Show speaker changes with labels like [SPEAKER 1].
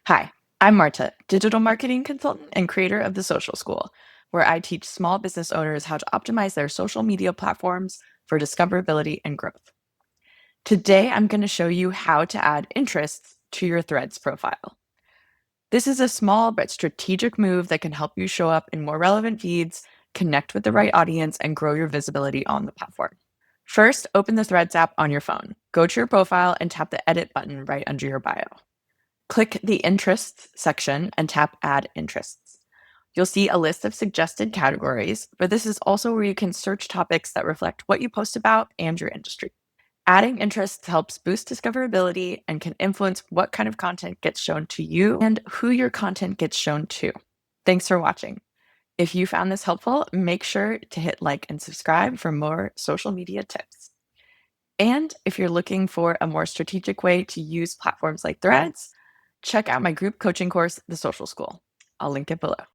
[SPEAKER 1] Hi, I'm Marta, digital marketing consultant and creator of the Social School, where I teach small business owners how to optimize their social media platforms for discoverability and growth. Today, I'm going to show you how to add interests to your Threads profile. This is a small but strategic move that can help you show up in more relevant feeds, connect with the right audience, and grow your visibility on the platform. First, open the Threads app on your phone. Go to your profile and tap the edit button right under your bio. Click the Interests section and tap Add Interests. You'll see a list of suggested categories, but this is also where you can search topics that reflect what you post about and your industry. Adding interests helps boost discoverability and can influence what kind of content gets shown to you and who your content gets shown to. Thanks for watching. If you found this helpful, make sure to hit like and subscribe for more social media tips. And if you're looking for a more strategic way to use platforms like Threads, check out my group coaching course, The Social School. I'll link it below.